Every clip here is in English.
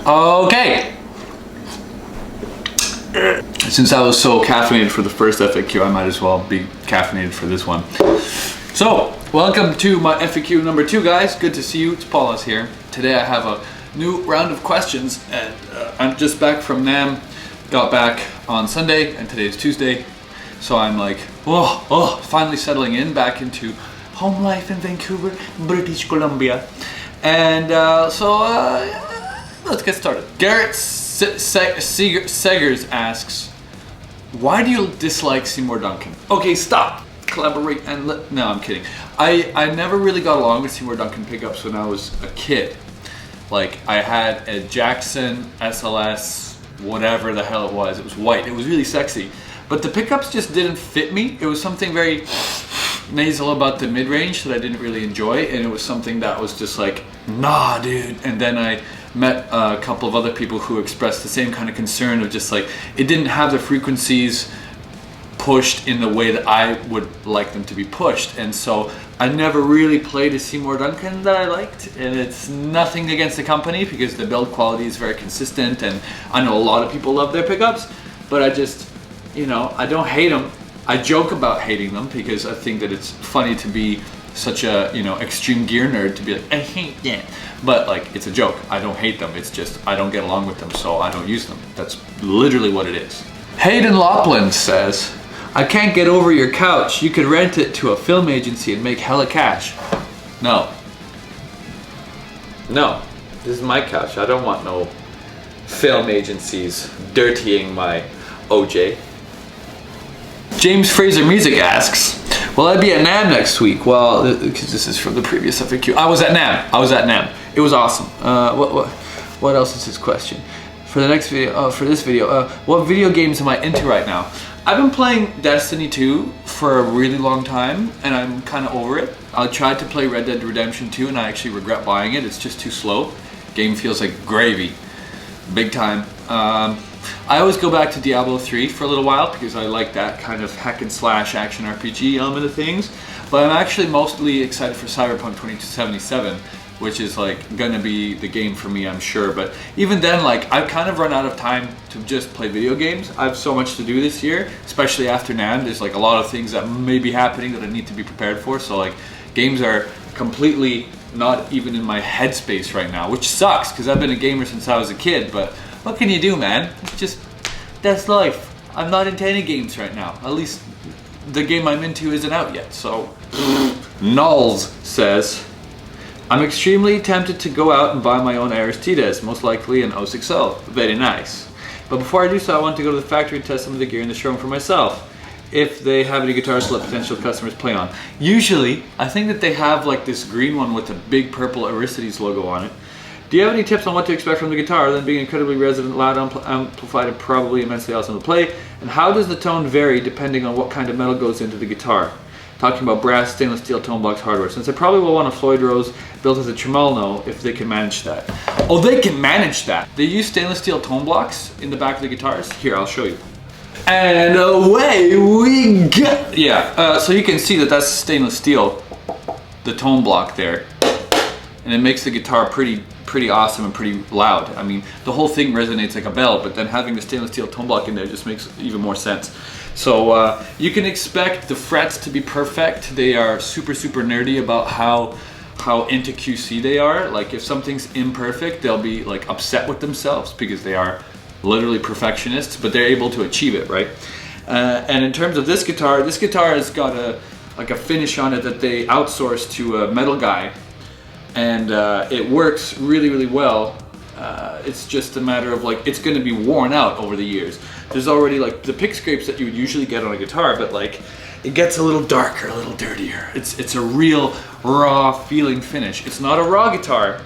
Okay. Since I was so caffeinated for the first FAQ, I might as well be caffeinated for this one. So, welcome to my FAQ number 2, guys. Good to see you. It's Paulus here. Today I have a new round of questions, and I'm just back from NAMM. Got back on Sunday, and today is Tuesday. So I'm like, finally settling in back into home life in Vancouver, British Columbia. And let's get started. Garrett Segers asks, why do you dislike Seymour Duncan? Okay, stop. Collaborate and no, I'm kidding. I never really got along with Seymour Duncan pickups when I was a kid. Like, I had a Jackson SLS, whatever the hell it was. It was white. It was really sexy. But the pickups just didn't fit me. It was something very nasal about the mid-range that I didn't really enjoy, and it was something that was just like, nah, dude. And then I met a couple of other people who expressed the same kind of concern of just like, it didn't have the frequencies pushed in the way that I would like them to be pushed. And so I never really played a Seymour Duncan that I liked, and it's nothing against the company because the build quality is very consistent, and I know a lot of people love their pickups, but I just, you know, I don't hate them. I joke about hating them because I think that it's funny to be such a, you know, extreme gear nerd to be like, I hate that. But like, it's a joke. I don't hate them. It's just, I don't get along with them, so I don't use them. That's literally what it is. Hayden Lopland says, I can't get over your couch. You could rent it to a film agency and make hella cash. No. No. This is my couch. I don't want no film agencies dirtying my OJ. James Fraser Music asks, will I be at NAMM next week? Well, because this is from the previous FAQ. I was at NAMM. It was awesome. What else is his question? For the next video, what video games am I into right now? I've been playing Destiny 2 for a really long time, and I'm kind of over it. I tried to play Red Dead Redemption 2, and I actually regret buying it. It's just too slow. Game feels like gravy, big time. I always go back to Diablo 3 for a little while because I like that kind of hack and slash action RPG element of things. But I'm actually mostly excited for Cyberpunk 2077, which is like gonna be the game for me, I'm sure. But even then, like, I've kind of run out of time to just play video games. I have so much to do this year, especially after NAMM. There's like a lot of things that may be happening that I need to be prepared for. So like, games are completely not even in my headspace right now, which sucks because I've been a gamer since I was a kid. But what can you do, man? It's just, that's life. I'm not into any games right now. At least the game I'm into isn't out yet, so. Nulls says, I'm extremely tempted to go out and buy my own Aristides, most likely an 060. Very nice. But before I do so, I want to go to the factory and test some of the gear in the showroom for myself, if they have any guitars to let potential customers play on. Usually, I think that they have like this green one with a big purple Aristides logo on it. Do you have any tips on what to expect from the guitar, other than being incredibly resonant, loud, amplified, and probably immensely awesome to play? And how does the tone vary depending on what kind of metal goes into the guitar? Talking about brass, stainless steel, tone blocks, hardware. Since I probably will want a Floyd Rose built as a tremolo if they can manage that. Oh, they can manage that. They use stainless steel tone blocks in the back of the guitars. Here, I'll show you. And away we go. Yeah, so you can see that that's stainless steel, the tone block there. And it makes the guitar pretty awesome and pretty loud. I mean, the whole thing resonates like a bell, but then having the stainless steel tone block in there just makes even more sense. So you can expect the frets to be perfect. They are super nerdy about how into QC they are. Like, if something's imperfect, they'll be like upset with themselves because they are literally perfectionists, but they're able to achieve it, right? And in terms of this guitar has got a finish on it that they outsourced to a metal guy, and it works really well. It's just a matter of like, it's going to be worn out over the years. There's already like the pick scrapes that you would usually get on a guitar, but like, it gets a little darker, a little dirtier. It's a real raw feeling finish. It's not a raw guitar,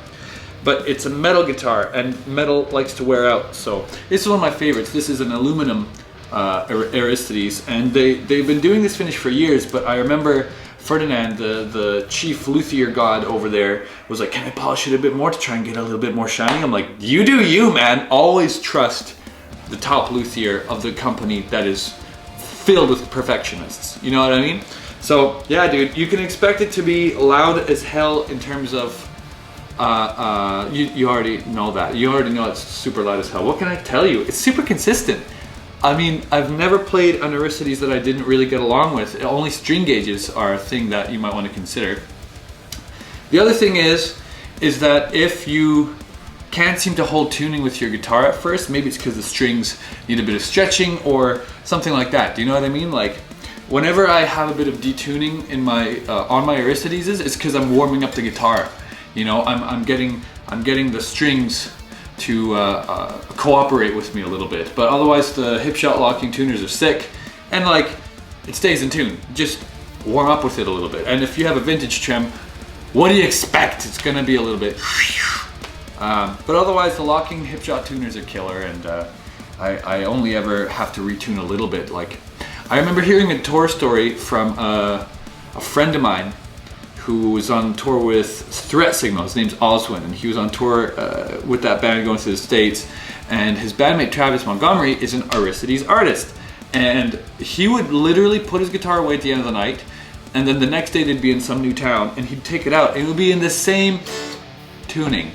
but it's a metal guitar, and metal likes to wear out. So this is one of my favorites. This is an aluminum Aristides, and they've been doing this finish for years, but I remember Ferdinand, the chief luthier god over there, was like, can I polish it a bit more to try and get a little bit more shiny? I'm like, you do you, man. Always trust the top luthier of the company that is filled with perfectionists. You know what I mean? So yeah, dude, you can expect it to be loud as hell in terms of, you already know that. You already know it's super loud as hell. What can I tell you? It's super consistent. I mean, I've never played on Aricides that I didn't really get along with. Only string gauges are a thing that you might want to consider. The other thing is that if you can't seem to hold tuning with your guitar at first, maybe it's because the strings need a bit of stretching or something like that. Do you know what I mean? Like, whenever I have a bit of detuning in my on my Aricides, it's because I'm warming up the guitar. You know, I'm getting the strings to cooperate with me a little bit. But otherwise, the hip shot locking tuners are sick, and like, it stays in tune. Just warm up with it a little bit. And if you have a vintage trem, what do you expect? It's gonna be a little bit. But otherwise, the locking hip shot tuners are killer, and I only ever have to retune a little bit. Like, I remember hearing a tour story from a friend of mine who was on tour with Threat Signal. His name's Oswin, and he was on tour with that band going to the States. And his bandmate Travis Montgomery is an Aricides artist, and he would literally put his guitar away at the end of the night, and then the next day they'd be in some new town, and he'd take it out, and it would be in the same tuning.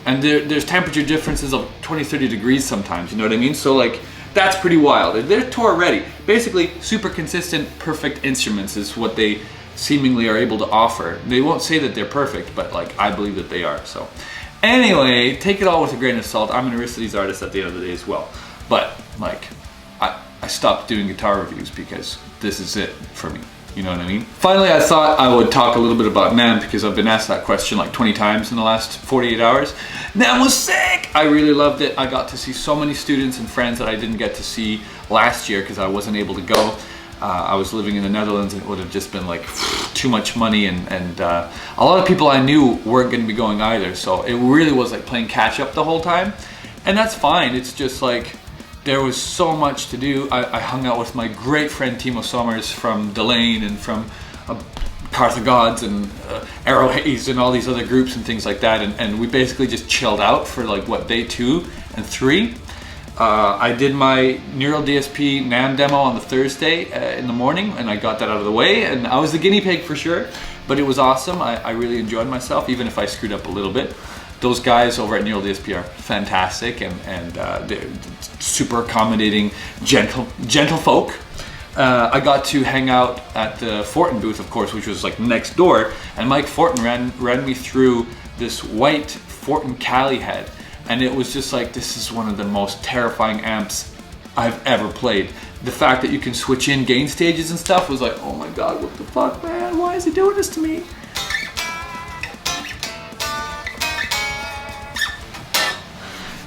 And there's temperature differences of 20-30 degrees sometimes, you know what I mean? So like, that's pretty wild. They're tour ready. Basically, super consistent, perfect instruments is what they seemingly are able to offer. They won't say that they're perfect, but like, I believe that they are. So anyway, take it all with a grain of salt. I'm an Aricides artist at the end of the day as well. But like, I stopped doing guitar reviews because this is it for me. You know what I mean? Finally, I thought I would talk a little bit about NAMM because I've been asked that question like 20 times in the last 48 hours. NAMM was sick! I really loved it. I got to see so many students and friends that I didn't get to see last year because I wasn't able to go. I was living in the Netherlands, and it would have just been like too much money, and a lot of people I knew weren't going to be going either. So it really was like playing catch up the whole time. And that's fine. It's just like, there was so much to do. I hung out with my great friend Timo Sommers from Delane and from Carthagods and Arrow Haze and all these other groups and things like that. And we basically just chilled out for like, what, day 2 and 3. I did my Neural DSP NAMM demo on the Thursday in the morning, and I got that out of the way, and I was the guinea pig for sure, but it was awesome. I really enjoyed myself, even if I screwed up a little bit. Those guys over at Neural DSP are fantastic, and they're super accommodating, gentle folk. I got to hang out at the Fortin booth, of course, which was like next door, and Mike Fortin ran me through this white Fortin Cali head, and it was just like, this is one of the most terrifying amps I've ever played. The fact that you can switch in gain stages and stuff was like, oh my god, what the fuck, man? Why is he doing this to me?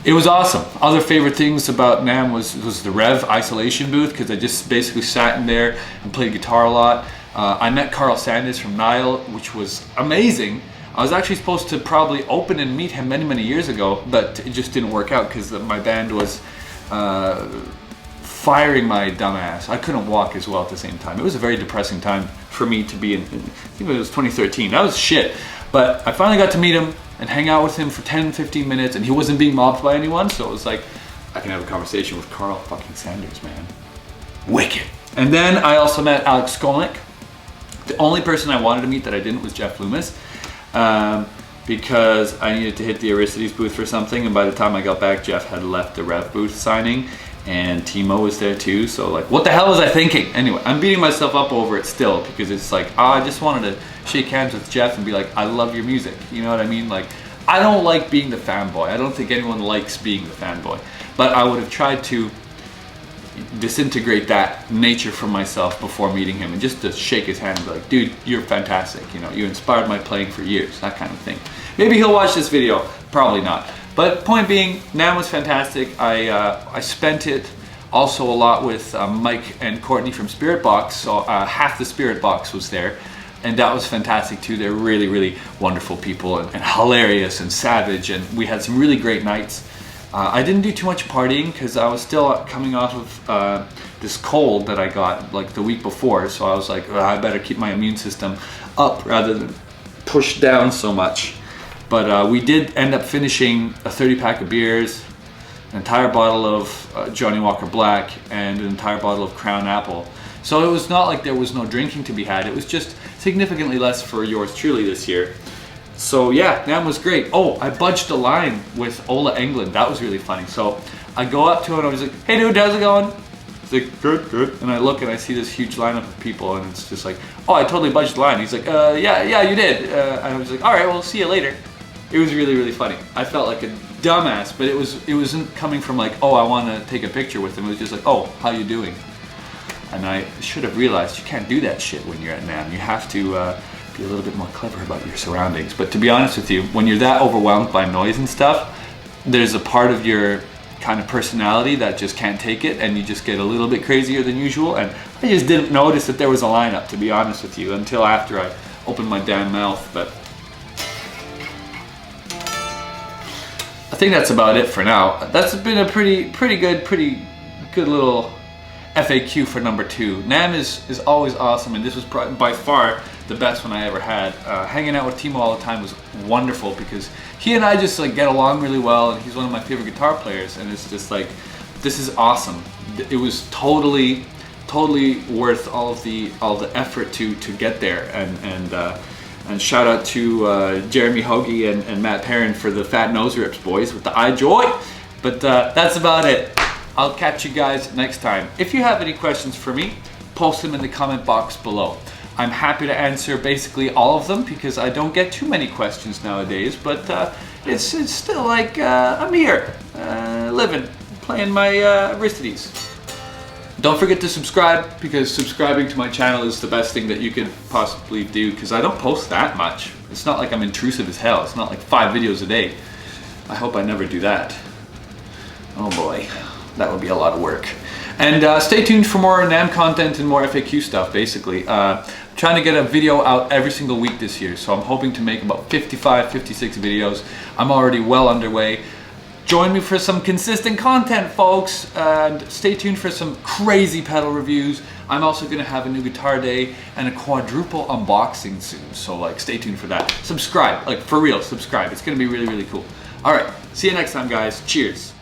It was awesome. Other favorite things about NAMM was the Rev isolation booth, because I just basically sat in there and played guitar a lot. I met Carl Sanders from Nile, which was amazing. I was actually supposed to probably open and meet him many years ago, but it just didn't work out because my band was firing my dumb ass. I couldn't walk as well at the same time. It was a very depressing time for me to be in, I think it was 2013. That was shit. But I finally got to meet him and hang out with him for 10-15 minutes, and he wasn't being mobbed by anyone, so it was like, I can have a conversation with Carl fucking Sanders, man. Wicked. And then I also met Alex Skolnick. The only person I wanted to meet that I didn't was Jeff Loomis, because I needed to hit the Aricides booth for something, and by the time I got back, Jeff had left the Rev booth signing, and Timo was there too, so like, what the hell was I thinking? Anyway, I'm beating myself up over it still, because it's like, I just wanted to shake hands with Jeff and be like, I love your music, you know what I mean? Like, I don't like being the fanboy. I don't think anyone likes being the fanboy, but I would have tried to disintegrate that nature from myself before meeting him, and just to shake his hand and be like, dude, you're fantastic, you know, you inspired my playing for years, that kind of thing. Maybe he'll watch this video, probably not. But point being, NAMM was fantastic. I spent it also a lot with Mike and Courtney from Spirit Box, so half the Spirit Box was there, and that was fantastic too. They're really wonderful people, and hilarious and savage, and we had some really great nights. I didn't do too much partying because I was still coming off of this cold that I got like the week before, so I was like, I better keep my immune system up rather than pushed down so much. But we did end up finishing a 30-pack of beers, an entire bottle of Johnny Walker Black, and an entire bottle of Crown Apple. So it was not like there was no drinking to be had. It was just significantly less for yours truly this year. So yeah, NAMM was great. Oh, I budged a line with Ola Englund. That was really funny. So I go up to him and I was like, hey dude, how's it going? He's like, good, good. And I look and I see this huge lineup of people and it's just like, oh, I totally budged the line. He's like, yeah, you did. And I was like, all right, well, see you later. It was really, really funny. I felt like a dumbass, but it wasn't coming from like, oh, I want to take a picture with him. It was just like, oh, how you doing? And I should have realized you can't do that shit when you're at NAMM. You have to be a little bit more clever about your surroundings. But to be honest with you, when you're that overwhelmed by noise and stuff, there's a part of your kind of personality that just can't take it, and you just get a little bit crazier than usual. And I just didn't notice that there was a lineup, to be honest with you, until after I opened my damn mouth. But I think that's about it for now. That's been a pretty good little FAQ for number 2. NAMM is always awesome, and this was by far the best one I ever had. Hanging out with Timo all the time was wonderful because he and I just like get along really well, and he's one of my favorite guitar players, and it's just like, this is awesome. It was totally worth all the effort to get there, and shout out to Jeremy Hoagie and Matt Perrin for the fat nose rips, boys, with the eye joy. But that's about it. I'll catch you guys next time. If you have any questions for me, post them in the comment box below. I'm happy to answer basically all of them because I don't get too many questions nowadays, but it's still like I'm here, living, playing my wristities. Don't forget to subscribe, because subscribing to my channel is the best thing that you could possibly do, because I don't post that much. It's not like I'm intrusive as hell. It's not like 5 videos a day. I hope I never do that. Oh boy, that would be a lot of work. And stay tuned for more NAMM content and more FAQ stuff, basically. Trying to get a video out every single week this year, so I'm hoping to make about 55, 56 videos. I'm already well underway. Join me for some consistent content, folks, and stay tuned for some crazy pedal reviews. I'm also gonna have a new guitar day and a quadruple unboxing soon, so like stay tuned for that. Subscribe, like for real, subscribe. It's gonna be really, really cool. All right, see you next time, guys. Cheers.